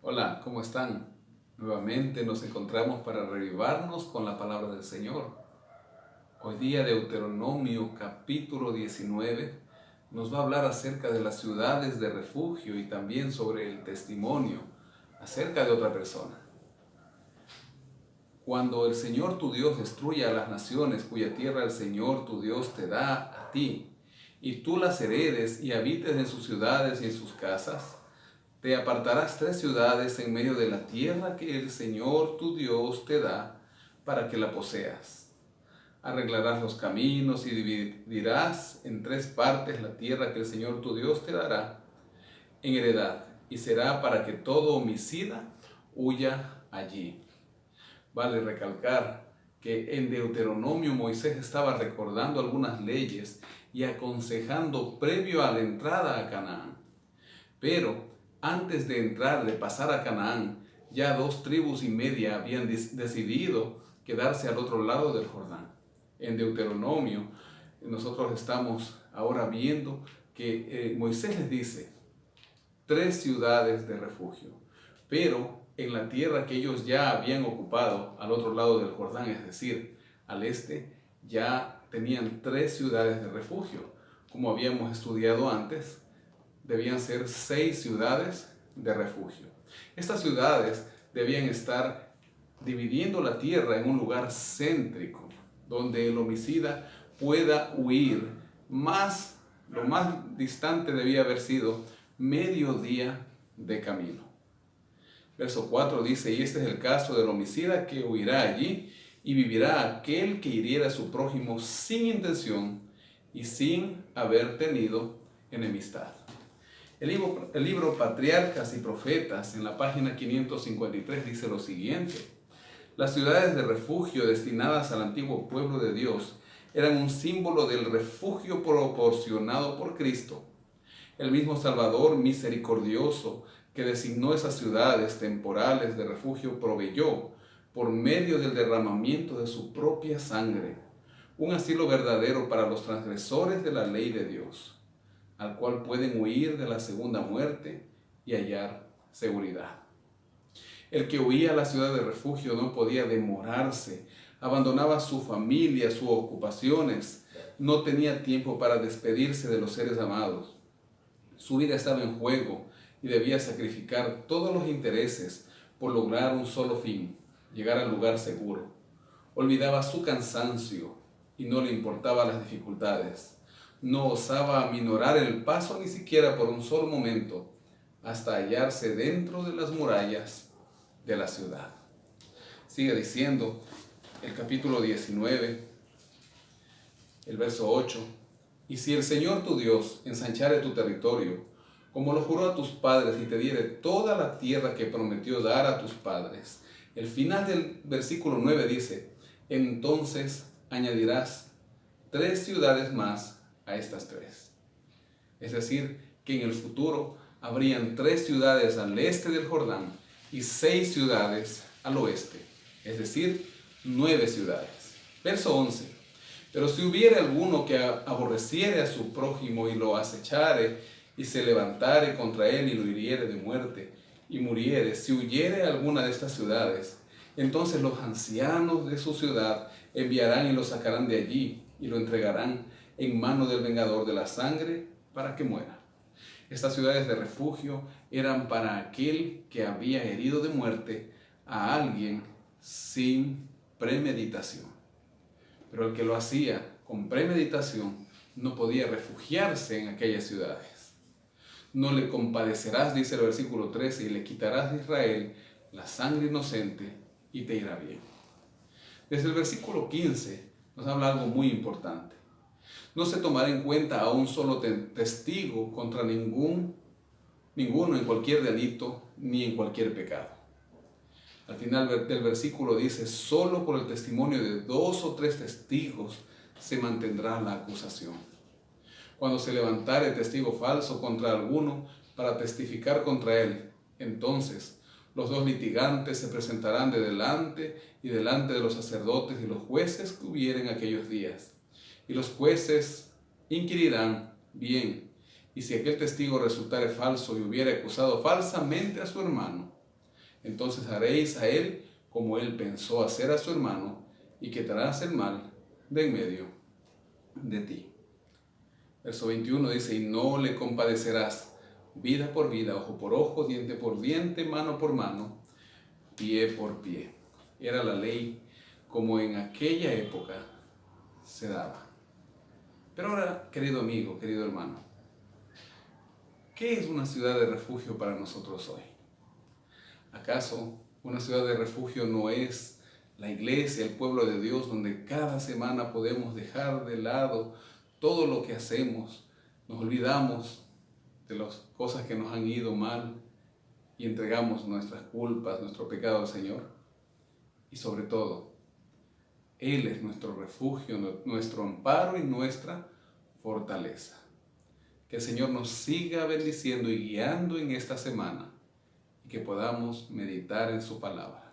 Hola, ¿cómo están? Nuevamente nos encontramos para revivarnos con la palabra del Señor. Hoy día Deuteronomio capítulo 19 nos va a hablar acerca de las ciudades de refugio y también sobre el testimonio acerca de otra persona. Cuando el Señor tu Dios destruya a las naciones cuya tierra el Señor tu Dios te da a ti, y tú las heredes y habites en sus ciudades y en sus casas, te apartarás 3 ciudades en medio de la tierra que el Señor tu Dios te da para que la poseas. Arreglarás los caminos y dividirás en 3 partes la tierra que el Señor tu Dios te dará en heredad, y será para que todo homicida huya allí. Vale recalcar que en Deuteronomio Moisés estaba recordando algunas leyes y aconsejando previo a la entrada a Canaán. Pero antes de entrar, de pasar a Canaán, ya 2,5 tribus habían decidido quedarse al otro lado del Jordán. En Deuteronomio, nosotros estamos ahora viendo que Moisés les dice 3 ciudades de refugio, pero en la tierra que ellos ya habían ocupado al otro lado del Jordán, es decir, al este, ya tenían 3 ciudades de refugio. Como habíamos estudiado antes, debían ser 6 ciudades de refugio. Estas ciudades debían estar dividiendo la tierra en un lugar céntrico, donde el homicida pueda huir. Lo más distante debía haber sido medio día de camino. Verso 4 dice: y este es el caso del homicida que huirá allí, y vivirá aquel que hiriera a su prójimo sin intención y sin haber tenido enemistad. El libro Patriarcas y Profetas, en la página 553, dice lo siguiente: las ciudades de refugio destinadas al antiguo pueblo de Dios eran un símbolo del refugio proporcionado por Cristo. El mismo Salvador misericordioso que designó esas ciudades temporales de refugio proveyó, por medio del derramamiento de su propia sangre, un asilo verdadero para los transgresores de la ley de Dios, al cual pueden huir de la segunda muerte y hallar seguridad. El que huía a la ciudad de refugio no podía demorarse, abandonaba su familia, sus ocupaciones, no tenía tiempo para despedirse de los seres amados. Su vida estaba en juego y debía sacrificar todos los intereses por lograr un solo fin: llegar al lugar seguro. Olvidaba su cansancio y no le importaban las dificultades. No osaba aminorar el paso ni siquiera por un solo momento, hasta hallarse dentro de las murallas de la ciudad. Sigue diciendo el capítulo 19, el verso 8: y si el Señor tu Dios ensanchare tu territorio, como lo juró a tus padres, y te diere toda la tierra que prometió dar a tus padres. El final del versículo 9 dice: entonces añadirás 3 ciudades más a estas 3. Es decir, que en el futuro habrían 3 ciudades al este del Jordán y 6 ciudades al oeste, es decir, 9 ciudades. Verso 11: pero si hubiere alguno que aborreciere a su prójimo y lo acechare, y se levantare contra él y lo hiriere de muerte, y muriere, si huyere a alguna de estas ciudades, entonces los ancianos de su ciudad enviarán y lo sacarán de allí, y lo entregarán en mano del vengador de la sangre para que muera. Estas ciudades de refugio eran para aquel que había herido de muerte a alguien sin premeditación. Pero el que lo hacía con premeditación no podía refugiarse en aquellas ciudades. No le compadecerás, dice el versículo 13, y le quitarás de Israel la sangre inocente y te irá bien. Desde el versículo 15 nos habla algo muy importante. No se tomará en cuenta a un solo testigo contra ninguno en cualquier delito ni en cualquier pecado. Al final del versículo dice: solo por el testimonio de 2 o 3 testigos se mantendrá la acusación. Cuando se levantare testigo falso contra alguno para testificar contra él, entonces los 2 litigantes se presentarán delante de los sacerdotes y los jueces que hubieren aquellos días. Y los jueces inquirirán bien, y si aquel testigo resultare falso y hubiere acusado falsamente a su hermano, Entonces haréis a él como él pensó hacer a su hermano, y quitarás el mal de en medio de ti. Verso 21 dice, y no le compadecerás vida por vida, ojo por ojo, diente por diente, mano por mano, pie por pie. Era la ley como en aquella época se daba. Pero ahora, querido amigo, querido hermano, ¿qué es una ciudad de refugio para nosotros hoy? ¿Acaso una ciudad de refugio no es la iglesia, el pueblo de Dios, donde cada semana podemos dejar de lado todo lo que hacemos, nos olvidamos de las cosas que nos han ido mal y entregamos nuestras culpas, nuestro pecado al Señor? Y sobre todo, Él es nuestro refugio, nuestro amparo y nuestra fortaleza. Que el Señor nos siga bendiciendo y guiando en esta semana, y que podamos meditar en su palabra.